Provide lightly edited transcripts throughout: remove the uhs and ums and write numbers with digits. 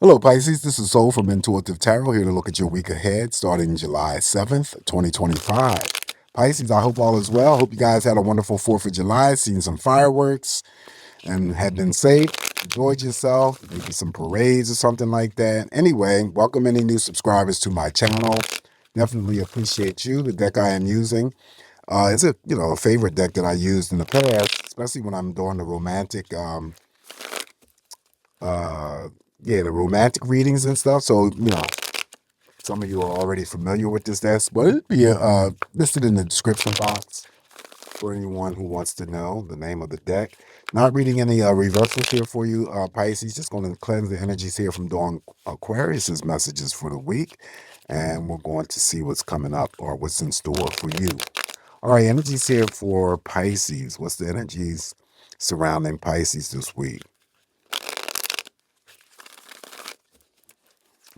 Hello, Pisces. This is Soul from Intuitive Tarot here to look at your week ahead starting July 7th, 2025. Pisces, I hope all is well. Hope you guys had a wonderful 4th of July, seen some fireworks, and have been safe, enjoyed yourself, maybe some parades or something like that. Anyway, welcome any new subscribers to my channel. Definitely appreciate you. The deck I am using is a favorite deck that I used in the past, especially when I'm doing the romantic uh the romantic readings and stuff. So some of you are already familiar with this deck, but it'd be listed in the description box for anyone who wants to know the name of the deck. Not reading any reversals here for you, Pisces. Just going to cleanse the energies here from Dawn Aquarius's messages for the week, and we're going to see what's coming up or what's in store for you. All right, energies here for Pisces. What's the energies surrounding Pisces this week?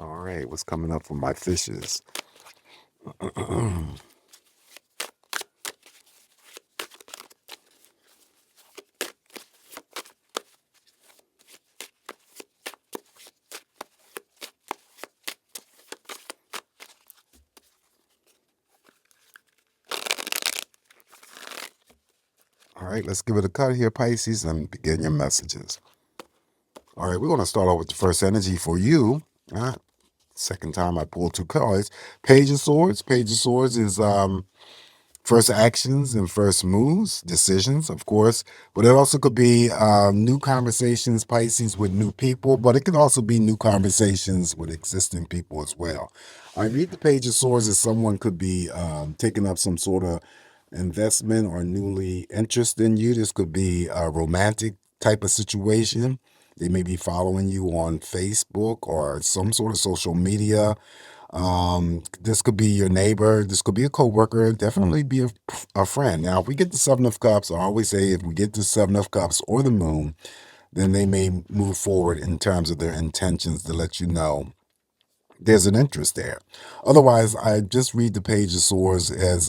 All right, what's coming up for my fishes? All right, let's give it a cut here, Pisces, and begin your messages. All right, we're going to start off with the first energy for you. Second time I pulled two cards. Page of Swords. Page of Swords is first actions and first moves, decisions, of course. But it also could be new conversations, Pisces, with new people. But it could also be new conversations with existing people as well. I read the Page of Swords as someone could be taking up some sort of investment or newly interest in you. This could be a romantic type of situation. They may be following you on Facebook or some sort of social media. This could be your neighbor. This could be a coworker. Definitely be a friend. Now, if we get the Seven of Cups, I always say if we get the Seven of Cups or the Moon, then they may move forward in terms of their intentions to let you know there's an interest there. Otherwise, I just read the Page of Swords as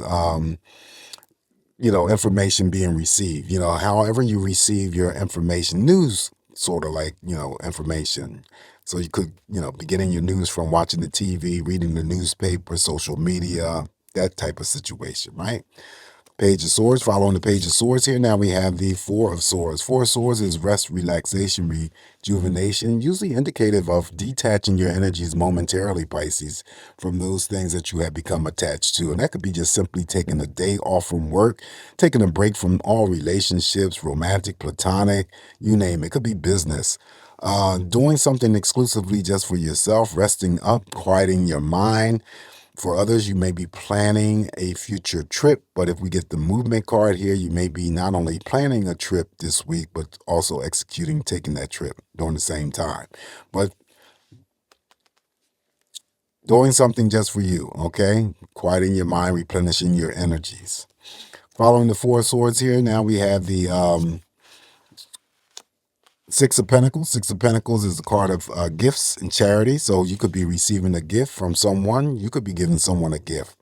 information being received. However you receive your information, news sort of like, information. So you could, be getting your news from watching the TV, reading the newspaper, social media, that type of situation, right? Page of Swords, following the Page of Swords here. Now we have the Four of Swords. Four of Swords is rest, relaxation, rejuvenation, usually indicative of detaching your energies momentarily, Pisces, from those things that you have become attached to. And that could be just simply taking a day off from work, taking a break from all relationships, romantic, platonic, you name it. It could be business. Doing something exclusively just for yourself, resting up, quieting your mind. For others, you may be planning a future trip, but if we get the movement card here, you may be not only planning a trip this week, but also executing, taking that trip during the same time. But doing something just for you, okay? Quieting your mind, replenishing your energies. Following the Four of Swords here, now we have the Six of Pentacles. Six of Pentacles is a card of gifts and charity. So you could be receiving a gift from someone. You could be giving someone a gift.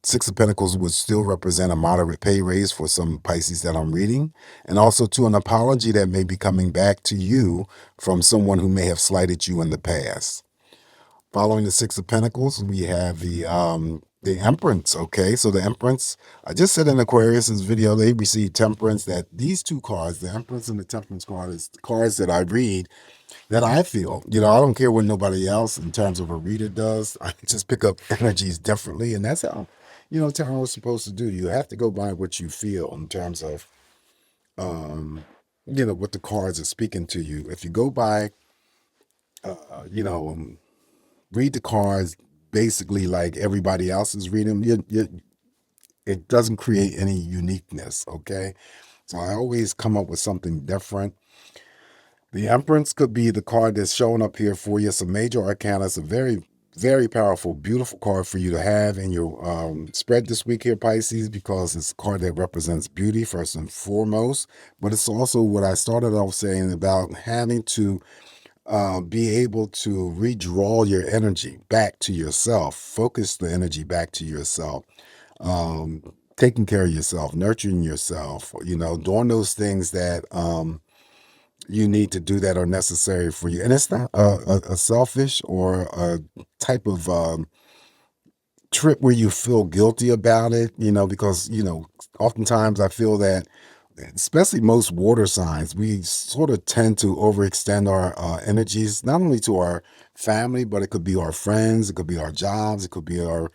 Six of Pentacles would still represent a moderate pay raise for some Pisces that I'm reading, and also to an apology that may be coming back to you from someone who may have slighted you in the past. Following the Six of Pentacles, we have the Empress. Okay, so the Empress, I just said in Aquarius's video, they received Temperance. That these two cards, the Empress and the Temperance card, is cards that I read that I feel, I don't care what nobody else in terms of a reader does. I just pick up energies differently. And that's how, tarot is supposed to do. You have to go by what you feel in terms of, what the cards are speaking to you. If you go by, read the cards basically like everybody else is reading them, it doesn't create any uniqueness, okay? So I always come up with something different. The Empress could be the card that's showing up here for you. It's a major arcana. It's a very, very powerful, beautiful card for you to have in your spread this week here, Pisces, because it's a card that represents beauty first and foremost. But it's also what I started off saying about having to be able to redraw your energy back to yourself, focus the energy back to yourself, taking care of yourself, nurturing yourself, doing those things that you need to do that are necessary for you. And it's not a selfish or a type of trip where you feel guilty about it, because, oftentimes I feel that, especially most water signs, we sort of tend to overextend our energies, not only to our family, but it could be our friends, it could be our jobs, it could be our,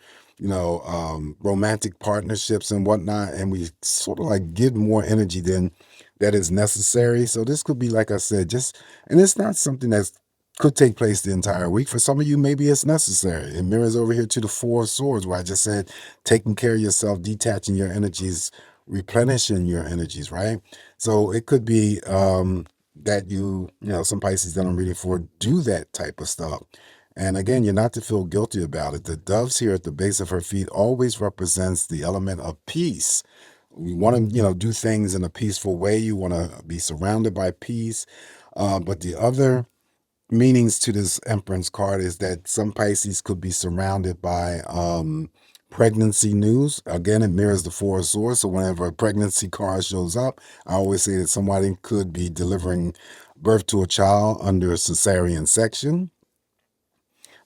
romantic partnerships and whatnot. And we sort of like give more energy than that is necessary. So this could be, like I said, and it's not something that's could take place the entire week. For some of you, maybe it's necessary. It mirrors over here to the Four of Swords, where I just said taking care of yourself, detaching your energies, replenishing your energies, right? So it could be that some Pisces that I'm reading for do that type of stuff. And again, you're not to feel guilty about it. The doves here at the base of her feet always represents the element of peace. We want to, do things in a peaceful way. You want to be surrounded by peace. But the other meanings to this Empress card is that some Pisces could be surrounded by pregnancy news. Again, it mirrors the Four of Swords. So whenever a pregnancy card shows up, I always say that somebody could be delivering birth to a child under a cesarean section.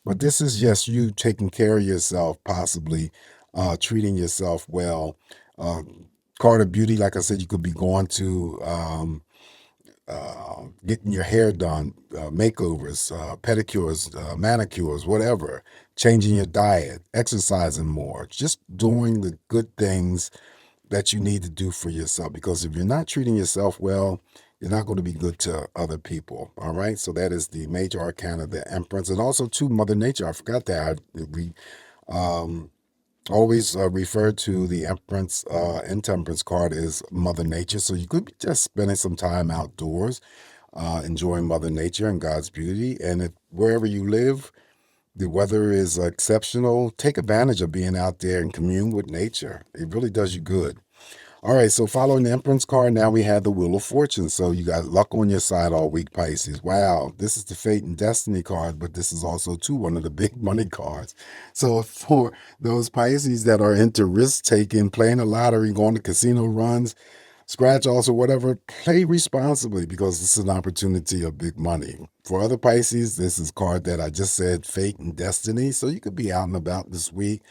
But this is just you taking care of yourself, possibly treating yourself well. Uh, Card of Beauty, like I said, you could be going to getting your hair done, makeovers, pedicures, manicures, whatever, changing your diet, exercising more, just doing the good things that you need to do for yourself. Because if you're not treating yourself well, you're not going to be good to other people. All right. So that is the major arcana, the Empress, and also to Mother Nature. I forgot that. We always refer to the Empress and Temperance card as Mother Nature. So you could be just spending some time outdoors, enjoying Mother Nature and God's beauty. And if wherever you live, the weather is exceptional, take advantage of being out there and commune with nature. It really does you good. All right, so following the Empress card, now we have the Wheel of Fortune. So you got luck on your side all week, Pisces. Wow, this is the Fate and Destiny card, but this is also, too, one of the big money cards. So for those Pisces that are into risk-taking, playing the lottery, going to casino runs, scratch offs or whatever, play responsibly because this is an opportunity of big money. For other Pisces, this is a card that I just said, Fate and Destiny. So you could be out and about this week.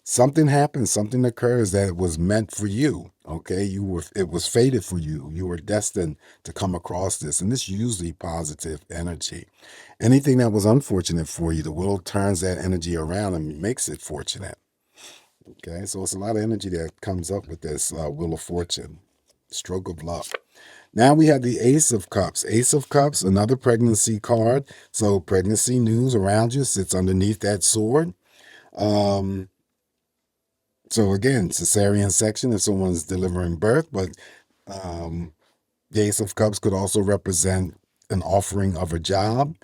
Something happens, something occurs that was meant for you. Okay, it was fated for you. You were destined to come across this, and this usually positive energy. Anything that was unfortunate for you, the wheel turns that energy around and makes it fortunate. Okay, so it's a lot of energy that comes up with this Wheel of Fortune, stroke of luck. Now we have the Ace of Cups. Ace of Cups, another pregnancy card. So pregnancy news around you sits underneath that sword. So again, cesarean section if someone's delivering birth, but the Ace of Cups could also represent an offering of a job.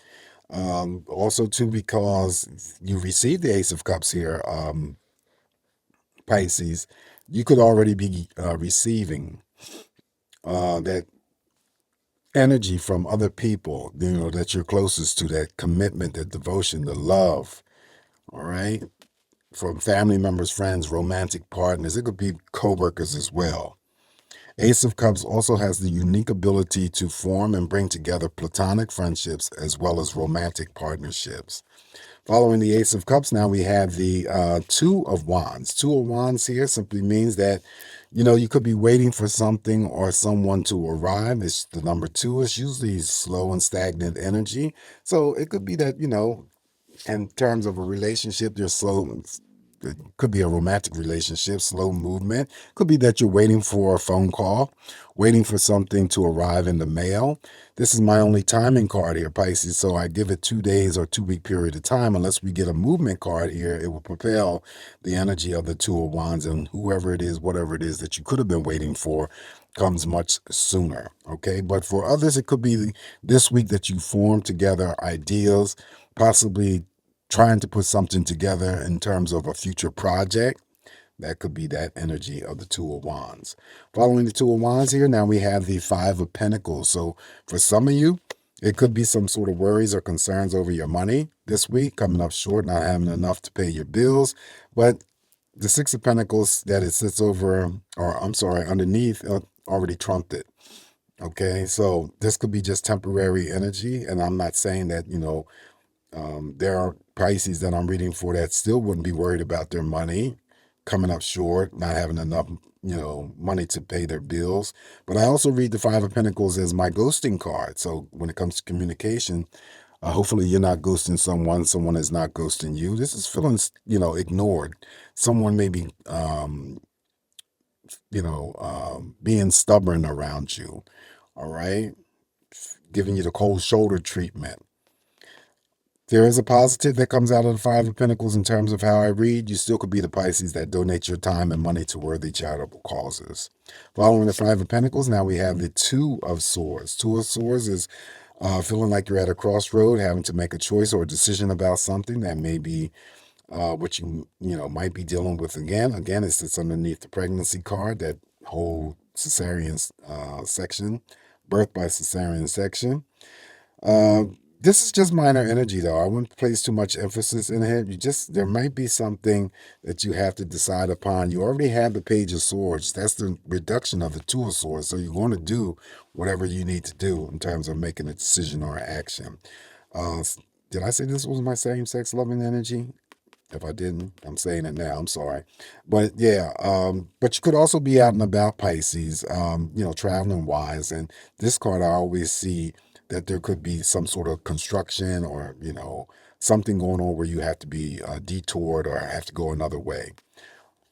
Also, too, because you receive the Ace of Cups here, Pisces, you could already be receiving that energy from other people, that you're closest to, that commitment, that devotion, the love, all right? From family members, friends, romantic partners. It could be co-workers as well. Ace of Cups also has the unique ability to form and bring together platonic friendships as well as romantic partnerships. Following the Ace of Cups, now we have the Two of Wands. Two of Wands here simply means that, you could be waiting for something or someone to arrive. It's the number two. It's usually slow and stagnant energy. So it could be that, in terms of a relationship, you're slow. It could be a romantic relationship, slow movement. Could be that you're waiting for a phone call, waiting for something to arrive in the mail. This is my only timing card here, Pisces, so I give it 2 days or 2 week period of time. Unless we get a movement card here, it will propel the energy of the Two of Wands, and whoever it is, whatever it is that you could have been waiting for, comes much sooner. Okay, but for others, it could be this week that you form together ideas, possibly trying to put something together in terms of a future project. That could be that energy of the Two of Wands. Following the Two of Wands here, now we have the Five of Pentacles. So for some of you, it could be some sort of worries or concerns over your money this week, coming up short, not having enough to pay your bills. But the Six of Pentacles that it sits over, or I'm sorry, underneath, already trumped it. Okay, so this could be just temporary energy, and I'm not saying that, there are Pisces that I'm reading for that still wouldn't be worried about their money coming up short, not having enough, money to pay their bills. But I also read the Five of Pentacles as my ghosting card. So when it comes to communication, hopefully you're not ghosting someone is not ghosting you. This is feeling, ignored. Someone may be, being stubborn around you. All right, giving you the cold shoulder treatment. There is a positive that comes out of the Five of Pentacles in terms of how I read. You still could be the Pisces that donate your time and money to worthy charitable causes. Following the Five of Pentacles, now we have the Two of Swords. Two of Swords is feeling like you're at a crossroad, having to make a choice or a decision about something that may be what you might be dealing with again. Again, it sits underneath the pregnancy card, that whole cesarean section, birth by cesarean section. Uh, this is just minor energy, though. I wouldn't place too much emphasis in it. There might be something that you have to decide upon. You already have the Page of Swords. That's the reduction of the Two of Swords. So you're going to do whatever you need to do in terms of making a decision or action. Did I say this was my same sex loving energy? If I didn't, I'm saying it now. I'm sorry. But yeah, but you could also be out and about, Pisces, traveling wise. And this card, I always see that there could be some sort of construction or, something going on where you have to be detoured or have to go another way.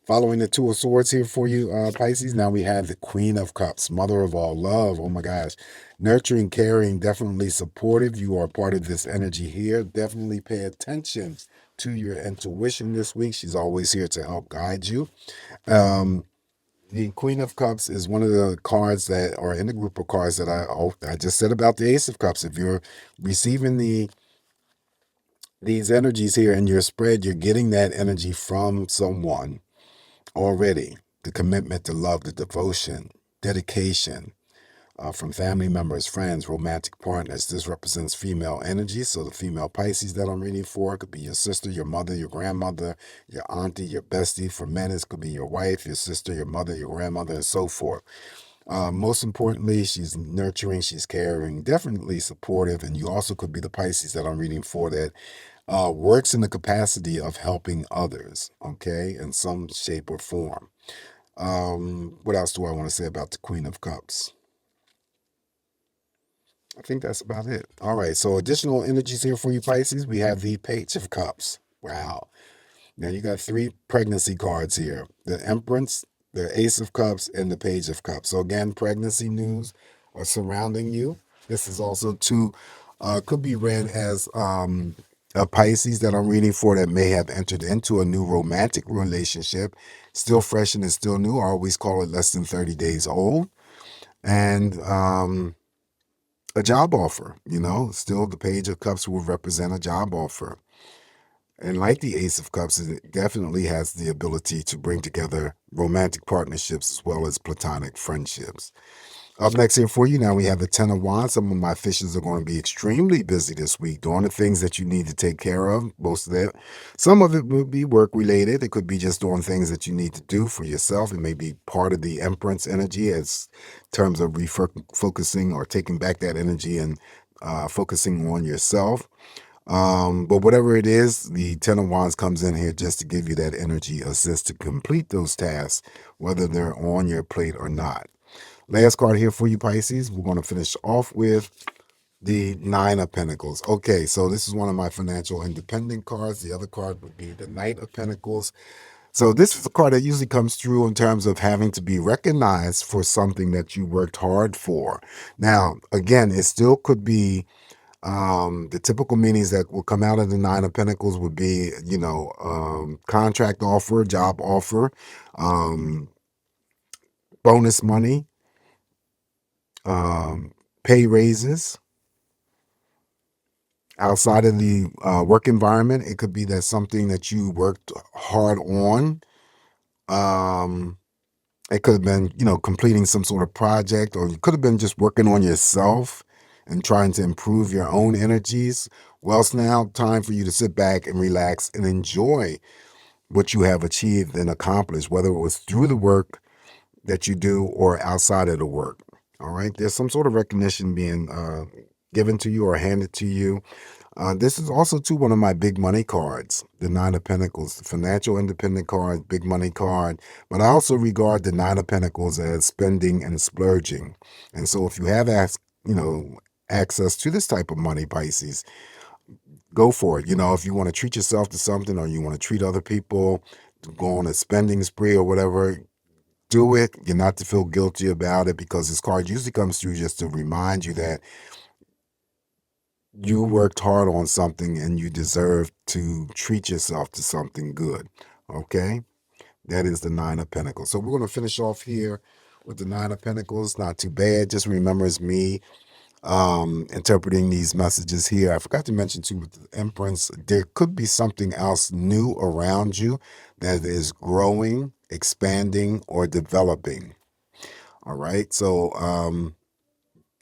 Following the Two of Swords here for you, Pisces, now we have the Queen of Cups, Mother of all love. Oh my gosh. Nurturing, caring, definitely supportive. You are part of this energy here. Definitely pay attention to your intuition this week. She's always here to help guide you. Um, the Queen of Cups is one of the cards that are in the group of cards that I just said about the Ace of Cups. If you're receiving these energies here in your spread, you're getting that energy from someone already. The commitment, the love, the devotion, dedication, from family members, friends, romantic partners. This represents female energy. So the female Pisces that I'm reading for could be your sister, your mother, your grandmother, your auntie, your bestie. For men, it could be your wife, your sister, your mother, your grandmother, and so forth. Most importantly, she's nurturing, she's caring, definitely supportive. And you also could be the Pisces that I'm reading for that works in the capacity of helping others, okay, in some shape or form. What else do I want to say about the Queen of Cups? I think that's about it. All right. So additional energies here for you, Pisces. We have the Page of Cups. Wow. Now you got three pregnancy cards here: the Empress, the Ace of Cups, and the Page of Cups. So again, pregnancy news are surrounding you. This is also could be read as a Pisces that I'm reading for that may have entered into a new romantic relationship, still fresh and is still new. I always call it less than 30 days old. And a job offer, still the Page of Cups will represent a job offer. And like the Ace of Cups, it definitely has the ability to bring together romantic partnerships as well as platonic friendships. Up next here for you, now we have the Ten of Wands. Some of my fishes are going to be extremely busy this week doing the things that you need to take care of. Most of that. Some of it will be work related. It could be just doing things that you need to do for yourself. It may be part of the Empress energy as terms of refocusing or taking back that energy and focusing on yourself. But whatever it is, the Ten of Wands comes in here just to give you that energy assist to complete those tasks, whether they're on your plate or not. Last card here for you, Pisces. We're going to finish off with the Nine of Pentacles. Okay, so this is one of my financial independent cards. The other card would be the Knight of Pentacles. So this is a card that usually comes through in terms of having to be recognized for something that you worked hard for. Now, again, it still could be the typical meanings that will come out of the Nine of Pentacles would be, contract offer, job offer, um, bonus money, pay raises. Outside of the work environment, it could be that something that you worked hard on. It could have been, completing some sort of project, or you could have been just working on yourself and trying to improve your own energies. Well, it's now time for you to sit back and relax and enjoy what you have achieved and accomplished, whether it was through the work that you do or outside of the work. All right. There's some sort of recognition being given to you or handed to you. This is also too one of my big money cards, the Nine of Pentacles, the financial independent card, big money card. But I also regard the Nine of Pentacles as spending and splurging. And so if you have access to this type of money, Pisces, go for it. If you want to treat yourself to something or you want to treat other people, go on a spending spree or whatever, do it. You're not to feel guilty about it, because this card usually comes through just to remind you that you worked hard on something and you deserve to treat yourself to something good. Okay? That is the Nine of Pentacles. So we're going to finish off here with the Nine of Pentacles. Not too bad. Just remember, it's me interpreting these messages here. I forgot to mention too, with the Empress, there could be something else new around you that is growing, expanding, or developing. All right. So,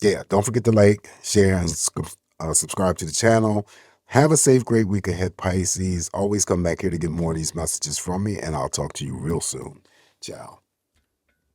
yeah, don't forget to like, share, and subscribe to the channel. Have a safe, great week ahead, Pisces. Always come back here to get more of these messages from me, and I'll talk to you real soon. Ciao.